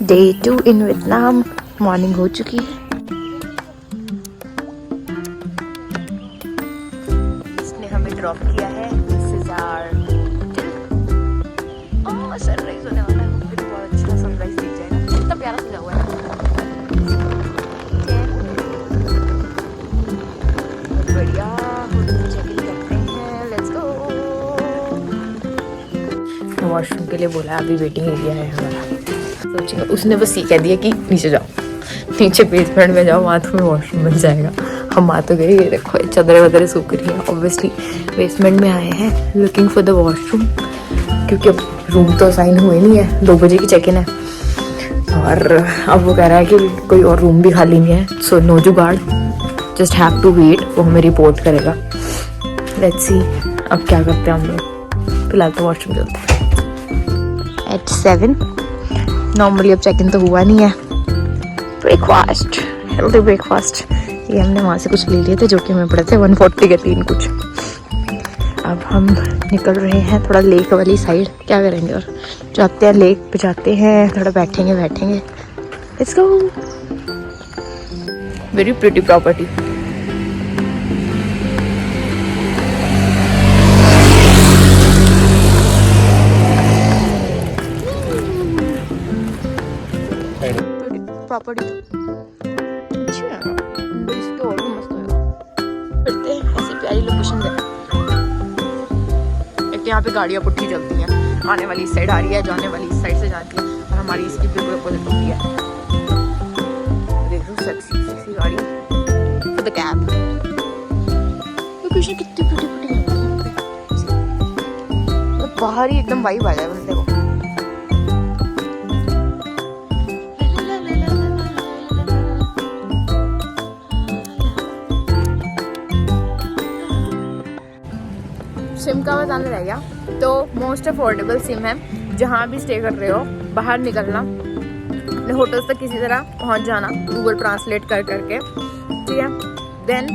Day 2 in Vietnam. Morning हो चुकी है। इसने हमें ड्रॉप किया है। दिस इज आवर सनराइज होने वाला है। फिर बहुत अच्छा सनराइज दिख जाएगा। कितना प्यारा सजा हुआ है। बहुत बढ़िया। होटल चेक इन करते हैं। Let's go. वॉशरूम के लिए बोला, अभी वेटिंग एरिया है हमारा। सोचिए, उसने बस ये कह दिया कि नीचे जाओ, नीचे बेसमेंट में जाओ, वहाँ तुम्हें वॉशरूम मिल जाएगा। हम आ तो गए। ये देखो चादरें वदरें सूख रही हैं। ऑब्वियसली बेसमेंट में आए हैं लुकिंग फॉर द वॉशरूम, क्योंकि अब रूम तो असाइन हुए नहीं है। 2 बजे की चेक इन है और अब वो कह रहा है कि कोई और रूम भी खाली नहीं है। सो नो जुगाड़, जस्ट हैव टू वेट। वो हमें रिपोर्ट करेगा। लेट्स सी अब क्या करते हैं हम लोग। फिलहाल तो वॉशरूम चलते हैं। एट 7 नॉर्मली अब चेक इन तो हुआ नहीं है। ब्रेकफास्ट, हेल्दी ब्रेकफास्ट, ये हमने वहाँ से कुछ ले लिए थे जो कि हमें पड़े थे 140 के 3 कुछ। अब हम निकल रहे हैं थोड़ा लेक वाली साइड। क्या करेंगे और जाते हैं लेक पे, जाते हैं थोड़ा बैठेंगे। Let's go. Very pretty property. Property अच्छी है ना, इसकी और भी मस्त होगा। करते हैं ऐसी प्यारी लोकेशन है। एक यहाँ पे गाड़ियाँ पुट्ठी चलती हैं, आने वाली इस साइड आ रही है, जाने वाली इस साइड से जाती है, और हमारी इसकी बिल्कुल अपोजिट होती है। देखो सेक्सी सेक्सी गाड़ी फॉर द कैब। लोकेशन कितनी प्रिटी है। बाहर ही एकदम वाइब आ जाए बंदे को। सिम का बताना रह गया, तो मोस्ट अफोर्डेबल सिम है। जहाँ भी स्टे कर रहे हो, बाहर निकलना, अपने होटल्स तक किसी तरह पहुँच जाना, गूगल ट्रांसलेट कर करके, ठीक है। देन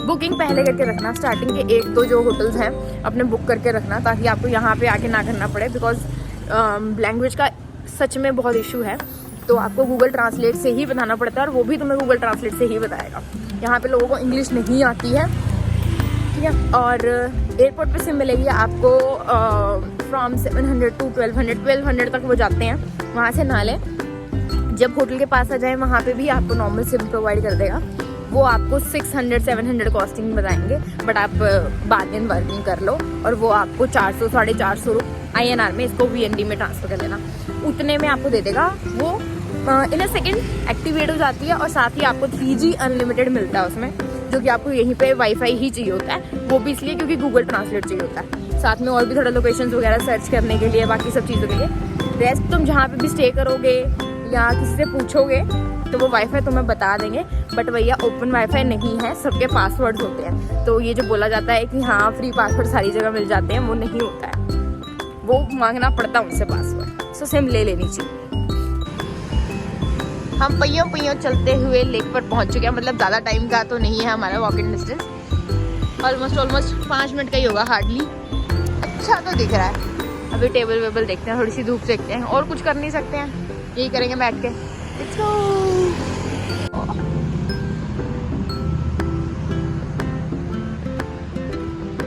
बुकिंग पहले करके रखना। स्टार्टिंग के 1-2 जो होटल्स हैं अपने बुक करके रखना, ताकि आपको यहाँ पे आके ना करना पड़े। बिकॉज लैंग्वेज का सच में बहुत इशू है, तो आपको गूगल ट्रांसलेट से ही बताना पड़ता है, और वो भी तुम्हें गूगल ट्रांसलेट से ही बताएगा। यहाँ पे लोगों को इंग्लिश नहीं आती है, ठीक है। और एयरपोर्ट पे सिम मिलेगी आपको फ्रॉम 700 to 1200 तक वो जाते हैं। वहाँ से ना लें। जब होटल के पास आ जाए, वहाँ पे भी आपको नॉर्मल सिम प्रोवाइड कर देगा। वो आपको 600-700 कॉस्टिंग बताएंगे, बट आप बार्गेन वर्किंग कर लो, और वो आपको 400-450 INR में, इसको VND में ट्रांसफर कर लेना, उतने में आपको दे देगा। वो इन अ सेकेंड एक्टिवेट हो जाती है, और साथ ही आपको 3G अनलिमिटेड मिलता है उसमें, जो कि आपको यहीं पे वाईफाई ही चाहिए होता है। वो भी इसलिए क्योंकि गूगल ट्रांसलेट चाहिए होता है, साथ में और भी थोड़ा लोकेशंस वगैरह सर्च करने के लिए, बाकी सब चीज़ों के लिए। रेस्ट तुम जहाँ पे भी स्टे करोगे या किसी से पूछोगे तो वो वाईफाई तुम्हें बता देंगे, बट भैया ओपन वाईफाई नहीं है, सबके पासवर्ड्स होते हैं। तो ये जो बोला जाता है कि हाँ फ्री पासवर्ड सारी जगह मिल जाते हैं, वो नहीं होता है, वो मांगना पड़ता है उनसे पासवर्ड। सो सिम ले लेनी चाहिए। हम पहियों चलते हुए लेक पर पहुंच चुके हैं। मतलब ज़्यादा टाइम का तो नहीं है हमारा वॉकिंग डिस्टेंस, ऑलमोस्ट 5 मिनट का ही होगा हार्डली। अच्छा तो दिख रहा है। अभी टेबल वेबल देखते हैं, थोड़ी सी धूप देखते हैं, और कुछ कर नहीं सकते हैं, यही करेंगे बैठ के। Let's go.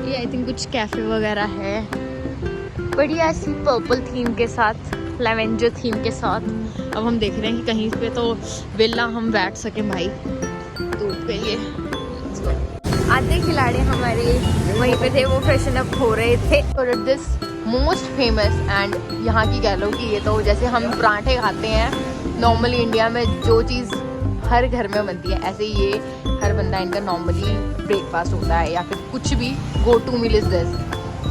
ये आई थिंक कुछ कैफे वगैरह है, बढ़िया सी पर्पल थीम के साथ, लेवेंजर थीम के साथ। अब हम देख रहे हैं कि कहीं पे तो विला हम बैठ सके भाई धूप के लिए। आधे खिलाड़ी हमारे वहीं पे थे, वो फ्रेशन अप हो रहे थे। और दिस मोस्ट फेमस एंड यहाँ की कह लो कि ये तो जैसे हम पराठे खाते हैं नॉर्मली इंडिया में, जो चीज़ हर घर में बनती है, ऐसे ही ये हर बंदा इनका नॉर्मली ब्रेकफास्ट होता है, या फिर कुछ भी go to meal is this,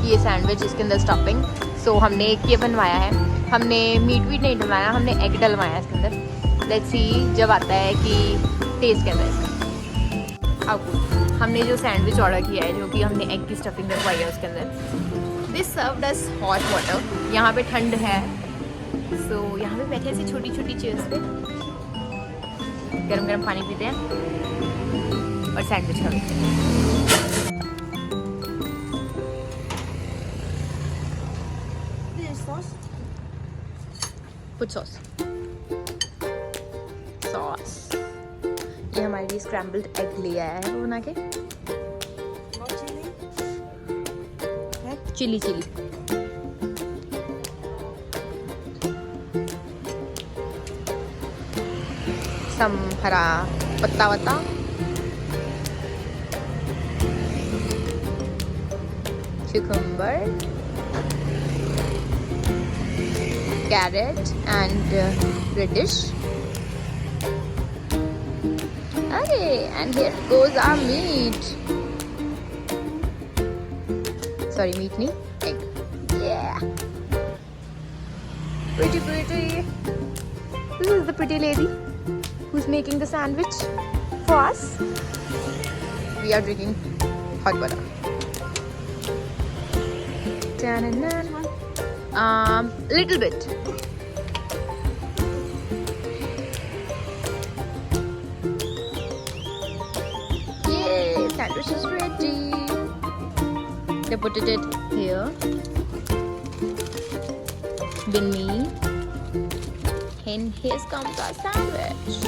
ये सैंडविच, इसके अंदर स्टफिंग। सो हमने एक ये बनवाया है, हमने मीट नहीं डलवाया, हमने एग डलवाया है इसके अंदर। लेट्स सी जब आता है कि टेस्ट कैसा है इसका। अब हमने जो सैंडविच ऑर्डर किया है, जो कि हमने एग की स्टफिंग रखवाई है उसके अंदर, this served us hot water. यहाँ पे ठंड है, सो यहाँ पे बैठे ऐसी छोटी छोटी चेयर्स पे गरम गरम पानी पीते हैं और सैंडविच खाते हैं। Put sauce. सॉस। ये हमारे लिए स्क्रैम्बल्ड एग ले आया है वो बना के। चिली चिली सम हरा पत्ता वत्ता, cucumber, carrot and radish. Okay, and here goes our meat. Sorry, meat nahi, egg. Yeah. Pretty. This is the pretty lady who's making the sandwich for us. We are drinking hot water. Little bit. Yay, sandwich is ready. They put it here. Bin me. And here comes our sandwich.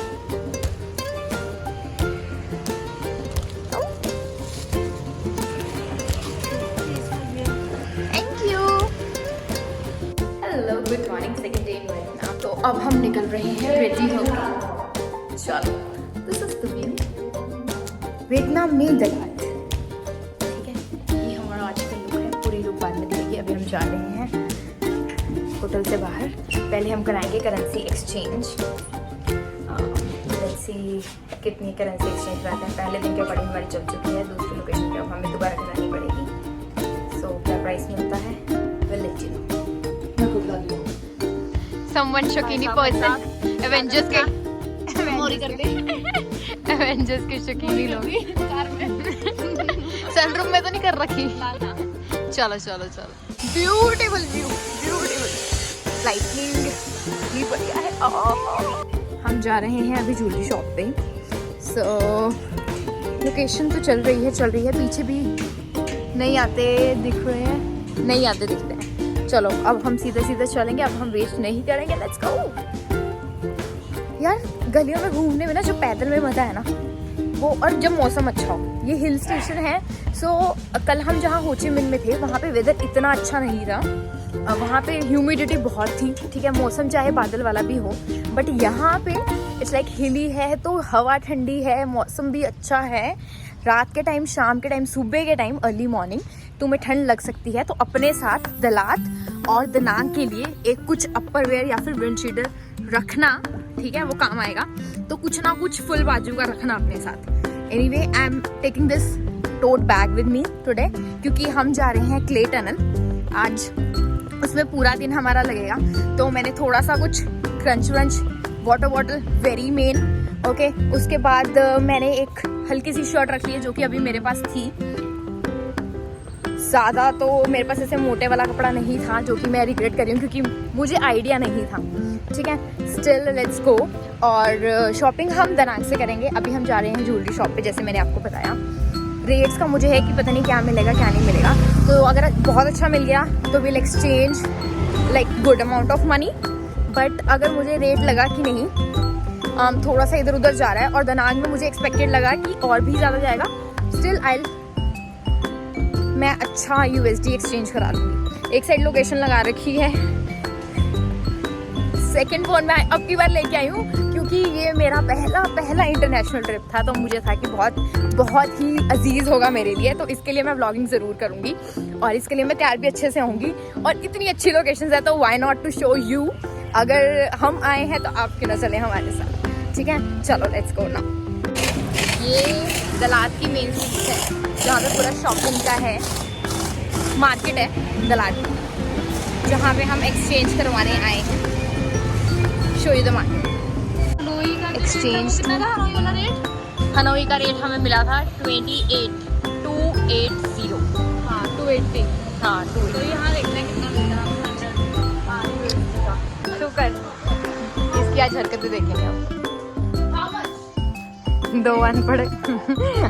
Good morning, second day in Vietnam. तो अब हम निकल रहे हैं ready होकर। चलो, this is the view Vietnam में दलात। ठीक है, ये हमारा आज का लुक है। पूरी लुक बाद में दिखेगी। अभी हम जा रहे हैं होटल से बाहर। पहले हम कराएंगे करेंसी एक्सचेंज। लेट्स सी कितनी करेंसी एक्सचेंज कराते हैं। पहले दिन के अकॉर्डिंग हमारी चल चुकी है। दूसरी लोकेशन पे अब हमें दोबारा करानी पड़ेगी। सो क्या प्राइस मिलता है will let you know. Someone शौकीनी पर्सन, एवेंजर्स के एवेंजर्स के शौकीनी लोग सनरूफ में तो नहीं कर रखी। चलो ब्यूटीफुल लाइटिंग भी बढ़िया है। हम जा रहे हैं अभी ज्वेलरी शॉप पे। सो लोकेशन तो चल रही है। पीछे भी नहीं आते दिख रहे हैं, नहीं आते दिखते हैं। चलो अब हम सीधे चलेंगे। अब हम वेस्ट नहीं करेंगे। Let's go. यार गलियों में घूमने में ना जो पैदल में मजा है ना वो, और जब मौसम अच्छा हो। ये हिल स्टेशन है। सो कल हम जहाँ हो ची मिन में थे वहाँ पे वेदर इतना अच्छा नहीं था। वहाँ पे ह्यूमिडिटी बहुत थी। ठीक है, मौसम चाहे बादल वाला भी हो, बट यहाँ पे इट्स लाइक हिली है तो हवा ठंडी है, मौसम भी अच्छा है। रात के टाइम, शाम के टाइम, सुबह के टाइम, अर्ली मॉर्निंग तुम्हें ठंड लग सकती है। तो अपने साथ दलात और दनांग के लिए एक कुछ अपर वेयर या फिर विंड शीटर रखना। ठीक है, वो काम आएगा। तो कुछ ना कुछ फुल बाजू का रखना अपने साथ। Anyway, I am taking this tote bag with me today क्योंकि हम जा रहे हैं क्ले टनल आज। उसमें पूरा दिन हमारा लगेगा। तो मैंने थोड़ा सा कुछ क्रंच व्रंच, water bottle very main. Okay, उसके बाद मैंने एक हल्की सी शर्ट रखी है जो कि अभी मेरे पास थी। ज़्यादा तो मेरे पास ऐसे मोटे वाला कपड़ा नहीं था, जो कि मैं रिग्रेट कर रही हूँ क्योंकि मुझे आइडिया नहीं था। ठीक है, स्टिल लेट्स गो। और शॉपिंग हम दनांग से करेंगे। अभी हम जा रहे हैं ज्वेलरी शॉप पे, जैसे मैंने आपको बताया। रेट्स का मुझे है कि पता नहीं क्या मिलेगा क्या नहीं मिलेगा। तो अगर बहुत अच्छा मिल गया तो will exchange like good amount of money. But अगर मुझे रेट लगा कि नहीं थोड़ा सा इधर उधर जा रहा है और दनांग में मुझे एक्सपेक्टेड लगा कि और भी ज़्यादा जाएगा, स्टिल मैं अच्छा USD एक्सचेंज करा लूँगी। एक साइड लोकेशन लगा रखी है। सेकंड फोन मैं अब की बार लेके आई हूँ क्योंकि ये मेरा पहला इंटरनेशनल ट्रिप था। तो मुझे था कि बहुत ही अजीज होगा मेरे लिए। तो इसके लिए मैं व्लॉगिंग ज़रूर करूँगी और इसके लिए मैं तैयार भी अच्छे से होंगी। और इतनी अच्छी लोकेशन है तो why not to show you. अगर हम आए हैं तो आप क्यों ना चलें हमारे साथ। ठीक है, चलो लेट्स गो ना। ये दलात की मेन स्ट्रीट है जहाँ पे पूरा शॉपिंग का है, मार्केट है दलात, जहाँ पे हम एक्सचेंज करवाने आए हैं। Show you the market. Exchange Hanoi का रेट हमें मिला था 280। हाँ 280। हाँ 280। तो यहाँ देखना कितना मिला शुक्र। इसकी आज हरकतें देखेंगे हम। दो अनपढ़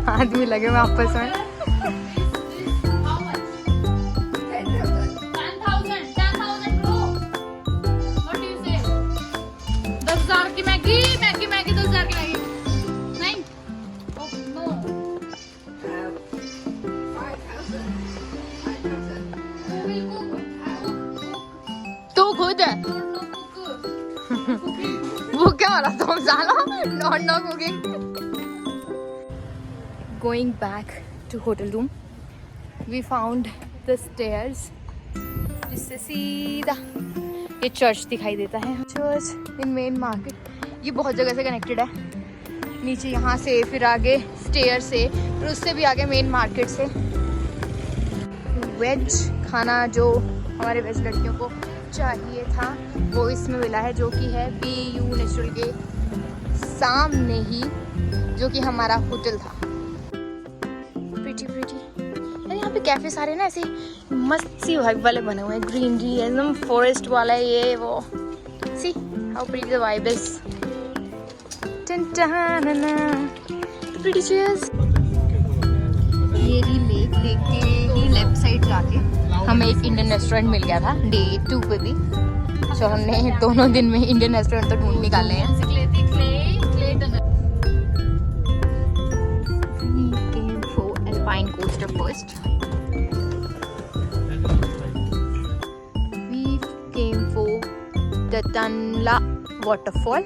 आदमी लगे हुए आपस में। 10,000 की मैगी 10,000 वो क्या हो रहा था साला, not no cooking. Going back to hotel room, we found the stairs, जिससे सीधा ये चर्च दिखाई देता है। Church in main market. ये बहुत जगह से कनेक्टेड है, नीचे यहाँ से, फिर आगे स्टेयर से, फिर उससे भी आगे मेन मार्केट से। वेज खाना जो हमारे वेज लड़कियों को चाहिए था वो इसमें मिला है, जो कि है BU नेचुरल के सामने ही, जो कि हमारा होटल था। Pretty pretty. यहाँ पे कैफे सारे ना ऐसे मस्त सी वाइब वाले बने हुए हैं, ग्रीनरी एकदम फॉरेस्ट वाला है ये वो। See how pretty the vibe is. Pretty cheers. ये लेक के ही लेफ्ट साइड जाके हमें एक इंडियन रेस्टोरेंट मिल गया था डे 2 पे भी। तो हमने दोनों दिन में इंडियन रेस्टोरेंट तो ढूंढ निकाले हैं। Alpine coaster first. We came for the Tanla waterfall.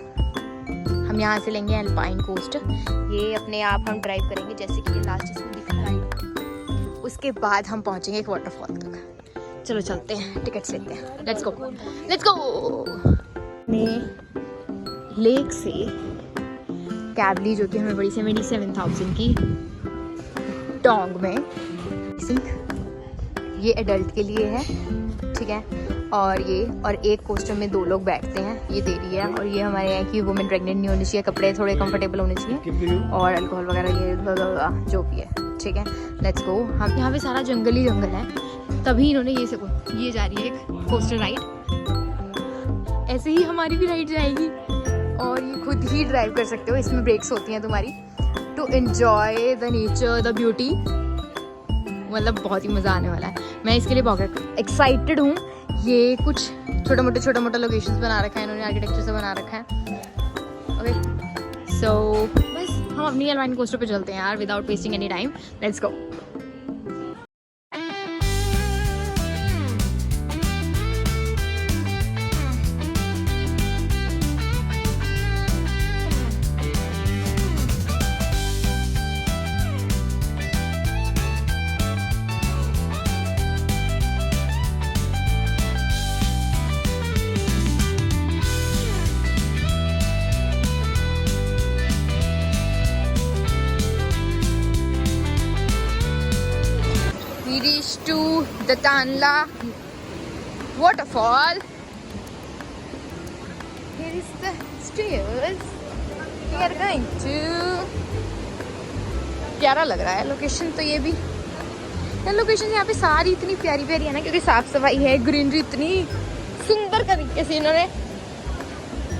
हम यहाँ से लेंगे अल्पाइन कोस्टर। ये अपने आप हम ड्राइव करेंगे, जैसे कि ये लास्ट इसमें दिख रहा है। उसके बाद हम पहुँचेंगे एक वाटरफॉल तक। चलो चलते हैं, टिकट्स लेते हैं। Let's go let's go. ने लेक से कैब ली, जो कि हमें बड़ी 77,000 की टोंग में। ये एडल्ट के लिए है, ठीक है। और एक कोस्टर में 2 लोग बैठते हैं, ये दे रही है। और ये हमारे यहाँ की वुमेन प्रेग्नेंट नहीं होनी चाहिए, कपड़े थोड़े कंफर्टेबल होने चाहिए, और अल्कोहल वगैरह ये जो भी है, ठीक है। Let's go. हम यहाँ पे सारा जंगल ही जंगल है, तभी इन्होंने ये जा रही है एक कोस्टर राइड। ऐसे ही हमारी भी राइड जाएगी, और ये खुद ही ड्राइव कर सकते हो, इसमें ब्रेक्स होती हैं तुम्हारी, to enjoy the nature, the beauty. मतलब बहुत ही मज़ा आने वाला है। मैं इसके लिए बहुत एक्साइटेड हूँ। ये कुछ छोटे मोटे लोकेशंस बना रखा है इन्होंने, आर्किटेक्चर से बना रखा है। ओके सो बस हम अपनी अल्पाइन कोस्टर पे चलते हैं यार, without wasting any time. Let's go. To the Tanla waterfall. Here is the stairs. We are going to. प्यारा लग रहा है लोकेशन तो। ये भी यार लोकेशन यहाँ पे सारी इतनी प्यारी प्यारी है ना, क्योंकि साफ सफाई है, ग्रीनरी इतनी सुंदर तरीके से इन्होंने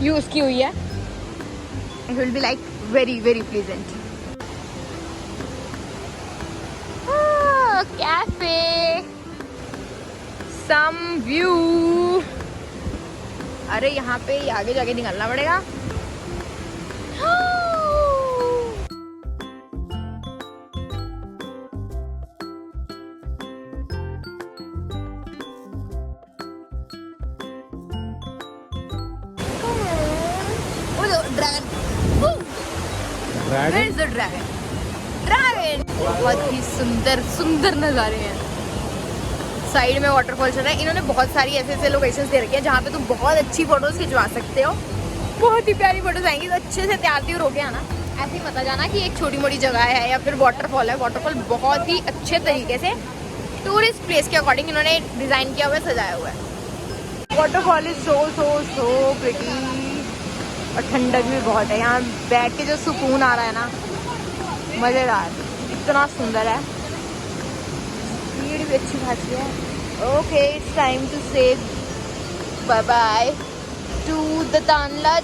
यूज की हुई है। It will be like very very pleasant. Cafe, some view. अरे यहाँ पे आगे जाके निकलना पड़ेगा। ड्रैगन बहुत ही सुंदर नज़ारे हैं। साइड में वाटरफॉल चल रहा है। इन्होंने बहुत सारी ऐसे लोकेशंस दे रखी हैं जहाँ पे तुम बहुत अच्छी फोटोज खिंचवा सकते हो। बहुत ही प्यारी फोटोज आएंगी, तो अच्छे से तैयार होके आना। ऐसे ही मत जाना कि एक छोटी मोटी जगह है या फिर वाटरफॉल है। वाटरफॉल बहुत ही अच्छे तरीके से टूरिस्ट प्लेस के अकॉर्डिंग इन्होंने डिज़ाइन किया हुआ है, सजाया हुआ है। वाटरफॉल इज सो प्रिटी, और ठंडक भी बहुत है। यहाँ बैठ के जो सुकून आ रहा है ना, मज़ेदार, इतना सुंदर है। भीड़ भी अच्छी खासी है। Okay it's time to say bye bye to the Datanla.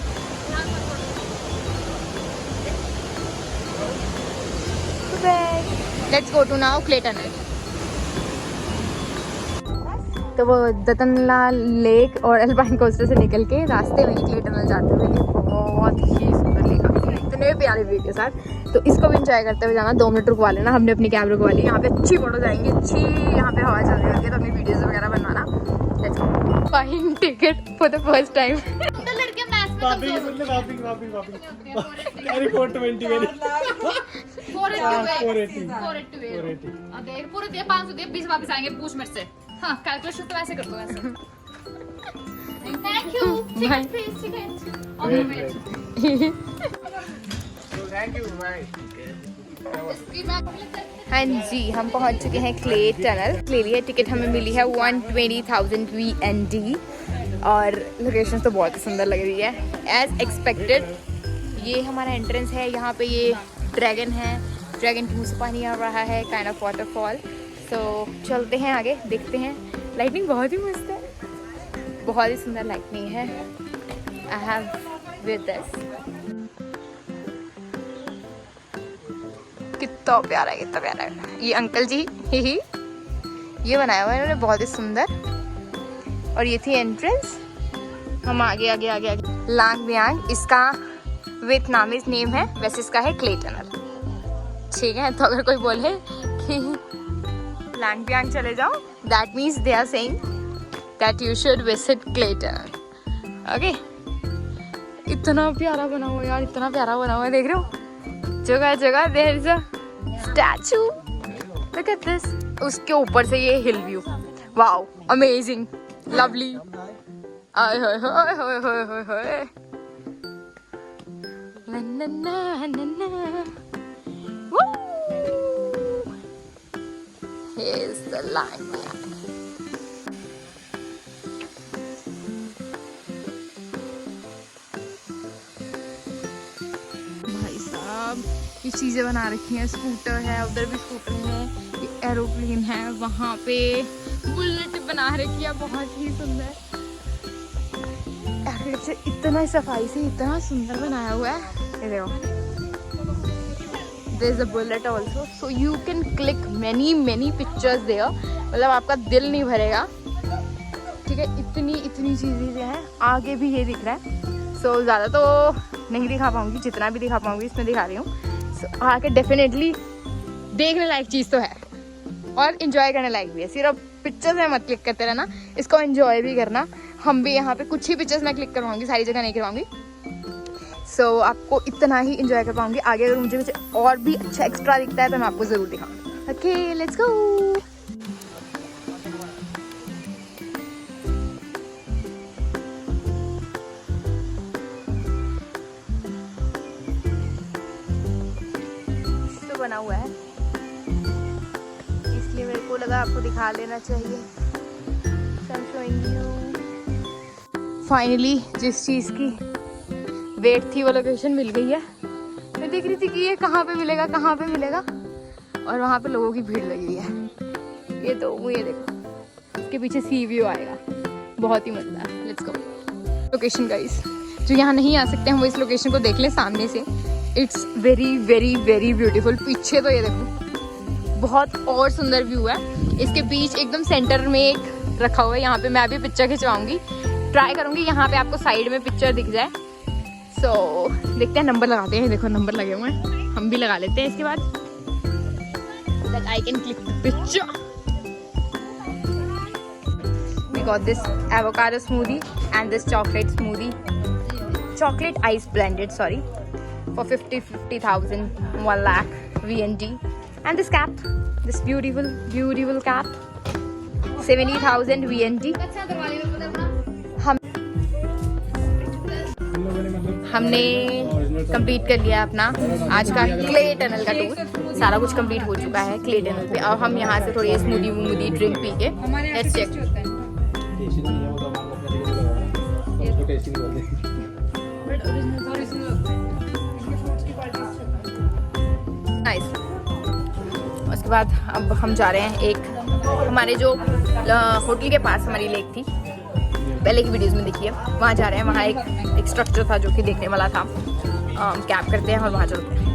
Let's go to now clay tunnel. तो वो दतनला लेक और अल्पाइन कोस्टर से निकल के रास्ते में क्ले टनल जाते हुए बहुत ही सुंदर लेक है, इतने प्यारे व्यू के साथ। तो इसको भी इंजॉय करते हुए जाना। 2 मिनट रुकवा लेना, हमने अपनी कैब रुकवा ली। यहाँ पे अच्छी फोटोज आएंगी, अच्छी यहाँ पे हवा चल रही होती है, तो अपनी वीडियोस वगैरह बनवाना। Let's go. Buying ticket for the first time. तो लड़के वापिंग सुन ले, वापिंग अरे 420 मेरी 480 देख पूरे दिए 500 दिए 20 वापस आएंगे, पूछ मेरे से। हाँ कैलकुलेशन तो ऐसे कर दो वैसे। Thank you chicken please chicken thank you भाई। हाँ जी, हम पहुंच चुके हैं क्ले टनल। ले लिया टिकट, हमें मिली है 120,000 VND और लोकेशन तो बहुत ही सुंदर लग रही है एज एक्सपेक्टेड। ये हमारा एंट्रेंस है, यहाँ पे ये ड्रैगन है, ड्रैगन के मुँह से पानी आ रहा है, काइंड ऑफ वाटरफॉल। तो चलते हैं आगे, देखते हैं। लाइटिंग बहुत ही मस्त है, बहुत ही सुंदर लाइटिंग है। I have with this. कितना प्यारा है, कितना प्यारा है। ये अंकल जी ही ये बनाया हुआ है इन्होंने, बहुत ही सुंदर। और ये थी एंट्रेंस। हम आगे आगे आगे आगे लांग बियांग, इसका वियतनामीज नेम है, वैसे इसका है क्ले टनल। ठीक है, तो अगर कोई बोले कि लांग बियांग चले जाओ, that means they are saying that you should visit clay tunnel. Okay, इतना प्यारा बना हुआ है यार, इतना प्यारा बना हुआ है, देख रहे हो? जगह जगह there is a statue, look at this. उसके ऊपर से ये hill view, wow amazing, lovely. आय हाय हाय हाय हाय हाय हाय, ना ना ना ना, वू, here's the line। ये चीज़ें बना रखी हैं, स्कूटर है, उधर भी स्कूटर है, ये एरोप्लेन है, वहाँ पे बुलेट बना रखी है, बहुत ही सुंदर। इतना सफाई से इतना सुंदर बनाया हुआ है, ये देखो। There is a bullet also, so you can click many pictures there। मतलब आपका दिल नहीं भरेगा, ठीक है? इतनी चीज़ें हैं। आगे भी ये दिख रहा है, so ज़्यादा तो नहीं दिखा पाऊंगी, जितना भी दिखा पाऊंगी इसमें दिखा रही हूँ। आके डेफिनेटली देखने लायक चीज़ तो है और एंजॉय करने लायक भी है। सिर्फ पिक्चर्स में मत क्लिक करते रहना, इसको एंजॉय भी करना। हम भी यहाँ पे कुछ ही पिक्चर्स में क्लिक करवाऊंगी, सारी जगह नहीं करवाऊंगी। सो आपको इतना ही एंजॉय कर पाऊंगी। आगे अगर मुझे कुछ और भी अच्छा एक्स्ट्रा दिखता है तो मैं आपको ज़रूर दिखाऊंगी। Okay, let's go. बना हुआ है, इसलिए मेरे को लगा आपको दिखा लेना चाहिए। फाइनली जिस चीज़ की वेट थी वो लोकेशन मिल गई है। मैं देख रही थी कि ये कहाँ पे मिलेगा, कहाँ पे मिलेगा, और वहाँ पे लोगों की भीड़ लगी हुई है। ये तो ये देखो, इसके पीछे सी व्यू आएगा, बहुत ही मजेदार। Let's go. लोकेशन गाइस, जो यहाँ नहीं आ सकते हैं वो इस लोकेशन को देख लें सामने से। It's very very very beautiful. पीछे तो ये देखो, बहुत और सुंदर व्यू है। इसके बीच एकदम सेंटर में एक रखा हुआ है, यहाँ पे मैं अभी पिक्चर खिंचवाऊंगी, ट्राई करूंगी यहाँ पे आपको साइड में पिक्चर दिख जाए। सो देखते हैं, नंबर लगाते हैं। देखो नंबर लगे हुए हैं, हम भी लगा लेते हैं इसके बाद, that I can click the picture. We got this avocado smoothie and this chocolate smoothie, chocolate ice blended, sorry, for 50,000, 1 lakh VND. And this cap, this beautiful cap, 70,000 VND. हमने कंप्लीट कर लिया अपना आज का क्ले टनल का tour. सारा कुछ complete हो चुका है क्ले टनल पे। अब हम यहाँ से थोड़ी स्मूदी ड्रिंक पी के लेट्स चेक। नाइस। उसके बाद अब हम जा रहे हैं एक हमारे जो होटल के पास हमारी लेक थी, पहले की वीडियोस में देखिए, वहाँ जा रहे हैं। वहाँ एक स्ट्रक्चर था जो कि देखने वाला था। कैब करते हैं और वहाँ चलते हैं।